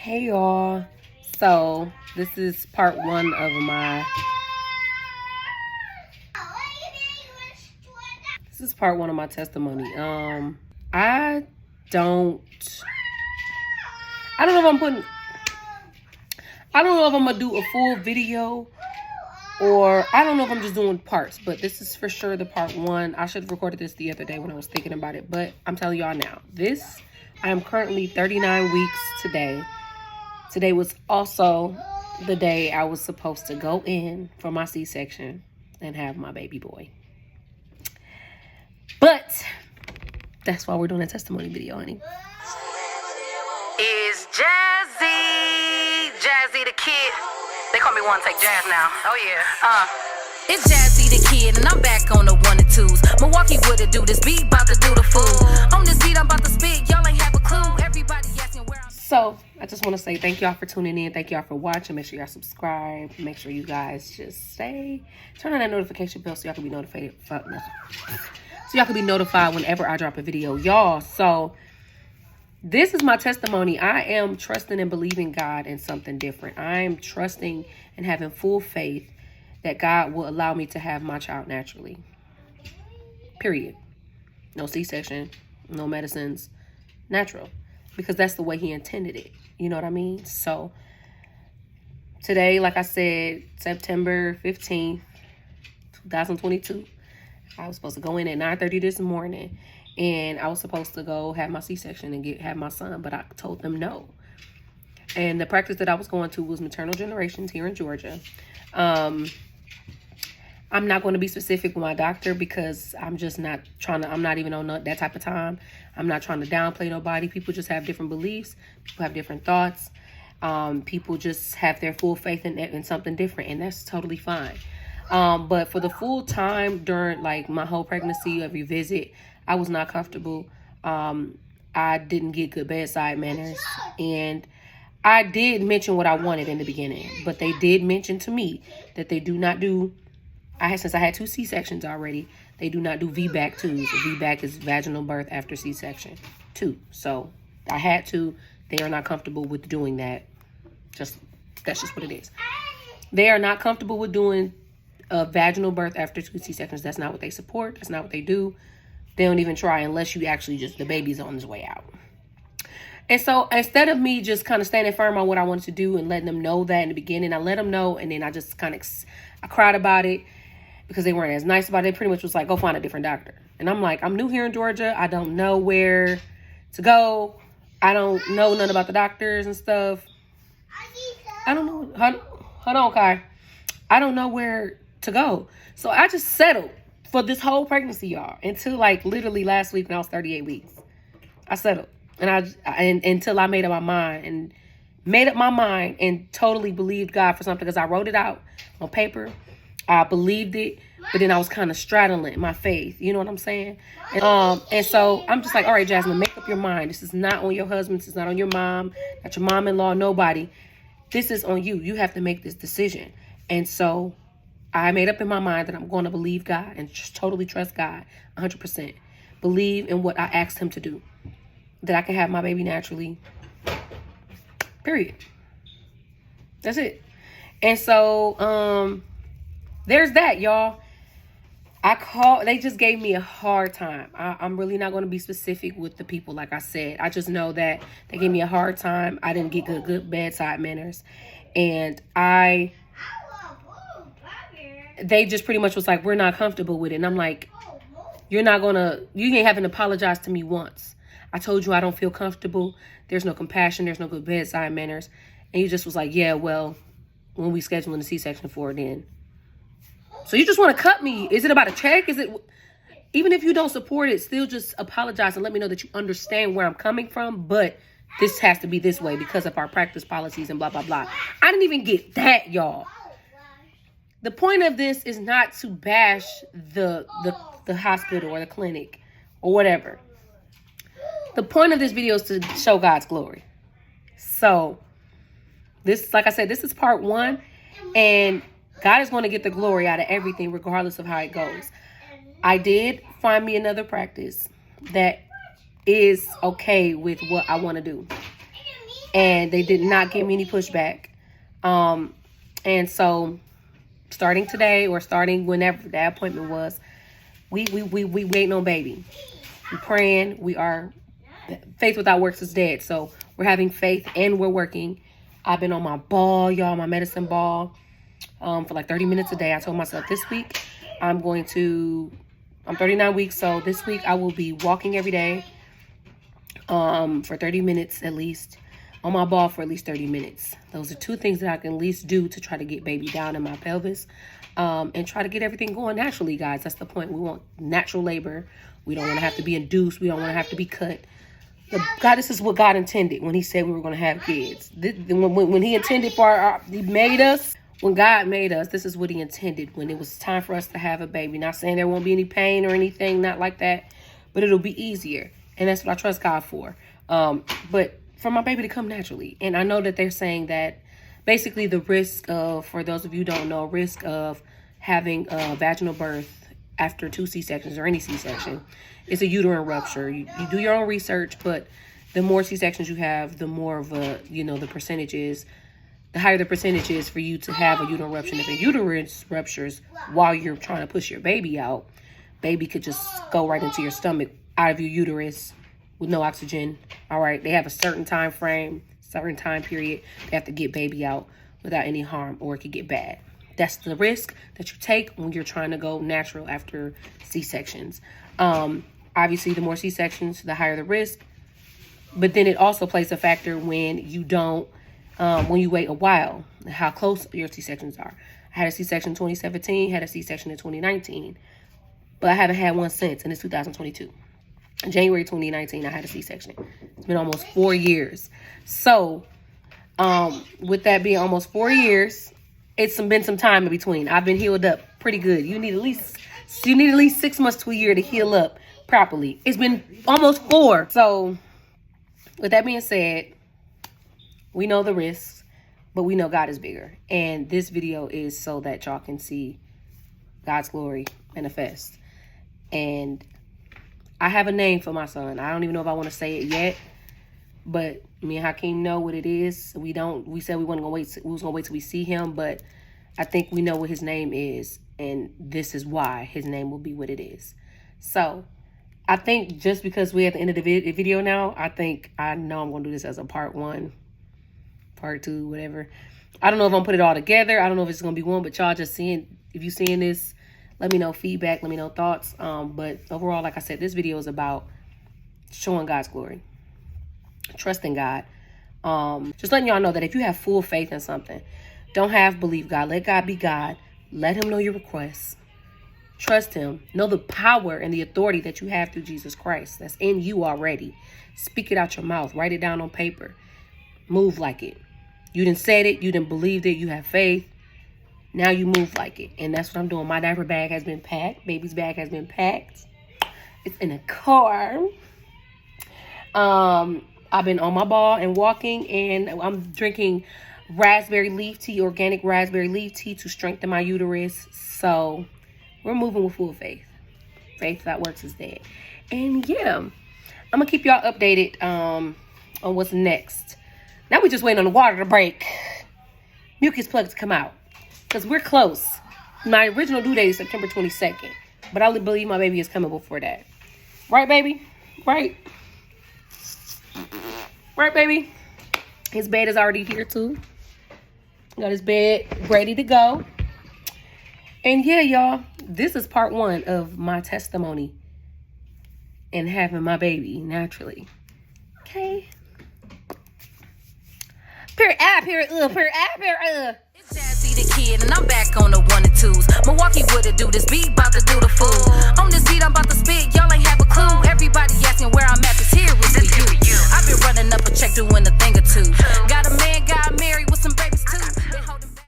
Hey y'all. So this is part one of my testimony. I don't I don't know if I'm gonna do a full video, or I don't know if I'm just doing parts, but this is for sure the part one. I should have recorded this the other day when I was thinking about it, but I'm telling y'all now. I am currently 39 weeks today. Today was also the day I was supposed to go in for my C-section and have my baby boy. But that's why we're doing a testimony video, honey. Is Jazzy the kid. They call me One Take Jazz now. Oh yeah. It's Jazzy the kid, and I'm back on the 1 and 2s. Milwaukee with it, do this beat, about to do the fool. On this beat, I'm about to spit, y'all ain't have a clue. Everybody asking where I'm. So I just want to say thank y'all for tuning in. Thank y'all for watching. Make sure y'all subscribe. Make sure you guys just turn on that notification bell so y'all can be notified. So y'all can be notified whenever I drop a video, y'all. So this is my testimony. I am trusting and believing God in something different. I am trusting and having full faith that God will allow me to have my child naturally. Period. No C-section, no medicines, natural. Because that's the way he intended it. You know what I mean? So today, like I said, September 15th, 2022, I was supposed to go in at 9:30 this morning. And I was supposed to go have my C-section and have my son, but I told them no. And the practice that I was going to was Maternal Generations here in Georgia. I'm not going to be specific with my doctor because I'm just not I'm not even on that type of time. I'm not trying to downplay nobody. People just have different beliefs. People have different thoughts. People just have their full faith in something different, and that's totally fine. But for the full time during like my whole pregnancy, every visit, I was not comfortable. I didn't get good bedside manners, and I did mention what I wanted in the beginning, but they did mention to me that they do not do, since I had 2 C-sections already, they do not do VBAC 2s. VBAC is vaginal birth after C-section 2. So I had to. They are not comfortable with doing that. That's just what it is. They are not comfortable with doing a vaginal birth after 2 C-sections. That's not what they support. That's not what they do. They don't even try unless you actually the baby's on his way out. And so instead of me just kind of standing firm on what I wanted to do and letting them know that in the beginning, I let them know. And then I just I cried about it because they weren't as nice about it. They pretty much was like, go find a different doctor. And I'm like, I'm new here in Georgia. I don't know where to go. I don't know nothing about the doctors and stuff. I don't know. Hold on, Kai. I don't know where to go. So I just settled for this whole pregnancy, y'all, until like literally last week when I was 38 weeks. I settled. And until I made up my mind and totally believed God for something, because I wrote it out on paper. I believed it, but then I was kind of straddling my faith. You know what I'm saying? And so I'm just like, all right, Jasmine, make up your mind. This is not on your husband. This is not on your mom, not your mom-in-law, nobody. This is on you. You have to make this decision. And so I made up in my mind that I'm going to believe God and just totally trust God 100%. Believe in what I asked him to do. That I can have my baby naturally. Period. That's it. And so, there's that, y'all. They just gave me a hard time. I'm really not going to be specific with the people, like I said. I just know that they gave me a hard time. I didn't get good bedside manners. And they just pretty much was like, we're not comfortable with it. And I'm like, you ain't having to apologize to me once. I told you I don't feel comfortable. There's no compassion. There's no good bedside manners. And you just was like, yeah, well, when we scheduling the C-section for it then. So you just want to cut me. Is it about a check? Even if you don't support it, still just apologize and let me know that you understand where I'm coming from. But this has to be this way because of our practice policies and blah, blah, blah. I didn't even get that, y'all. The point of this is not to bash the hospital or the clinic or whatever. The point of this video is to show God's glory. So this, like I said, this is part one, and God is going to get the glory out of everything, regardless of how it goes. I did find me another practice that is okay with what I want to do. and they did not give me any pushback. And so starting today, or starting whenever that appointment was, we waiting on baby. We're praying. We are, faith without works is dead. So we're having faith and we're working. I've been on my ball, y'all, my medicine ball, for like 30 minutes a day. I told myself this week I'm 39 weeks. So this week I will be walking every day, for 30 minutes at least, on my ball for at least 30 minutes. Those are two things that I can at least do to try to get baby down in my pelvis, and try to get everything going naturally, guys. That's the point. We want natural labor. We don't want to have to be induced. We don't want to have to be cut. God, this is what God intended when he said we were going to have kids. When he intended for he made us, when God made us, this is what he intended when it was time for us to have a baby. Not saying there won't be any pain or anything, not like that, but it'll be easier. And that's what I trust God for. But for my baby to come naturally. And I know that they're saying that basically the risk of, for those of you who don't know, risk of having a vaginal birth after 2 C-sections or any C-section is a uterine rupture. You do your own research, but the more C-sections you have, the more of a, the percentage is, the higher the percentage is for you to have a uterine rupture. If a uterus ruptures while you're trying to push your baby out, baby could just go right into your stomach, out of your uterus with no oxygen. All right. They have a certain time frame, certain time period. They have to get baby out without any harm, or it could get bad. That's the risk that you take when you're trying to go natural after C-sections. Obviously, the more C-sections, the higher the risk. But then it also plays a factor when you don't, when you wait a while, how close your C-sections are. I had a C-section in 2017, had a C-section in 2019, but I haven't had one since, and it's 2022. In January 2019, I had a C-section. It's been almost 4 years. So, with that being almost 4 years, it's been some time in between. I've been healed up pretty good. You need at least 6 months to a year to heal up properly. It's been almost 4. So, with that being said, we know the risks, but we know God is bigger. And this video is so that y'all can see God's glory manifest. And I have a name for my son. I don't even know if I want to say it yet, but me and Hakeem know what it is. We said we was gonna wait till we see him, but I think we know what his name is, and this is why his name will be what it is. So I think just because we're at the end of the video now, I know I'm gonna do this as a part 1, part 2, whatever. I don't know if I'm gonna put it all together. I don't know if it's gonna be one, but y'all just seeing, if you seeing this, let me know feedback, let me know thoughts. But overall, like I said, this video is about showing God's glory, trusting God. Just letting y'all know that if you have full faith in something, don't believe God. Let God be God. Let him know your requests. Trust him. Know the power and the authority that you have through Jesus Christ that's in you already. Speak it out your mouth. Write it down on paper. Move like it. You done said it. You done believed it. You have faith. Now you move like it. And that's what I'm doing. My diaper bag has been packed. Baby's bag has been packed. It's in a car. I've been on my ball and walking, and I'm drinking raspberry leaf tea, organic raspberry leaf tea to strengthen my uterus. So we're moving with full faith. Faith that works is dead. And yeah, I'm going to keep y'all updated on what's next. Now we just waiting on the water to break. Mucus plugs to come out. Because we're close. My original due date is September 22nd. But I believe my baby is coming before that. Right, baby? Right? Right, baby? His bed is already here, too. Got his bed ready to go. And yeah, y'all. This is part 1 of my testimony in having my baby naturally. Okay? Period. It's Jazzy the kid, and I'm back on the 1 and 2s. Milwaukee with it, do this beat, about to do the fool. On this beat, I'm about to spit, y'all.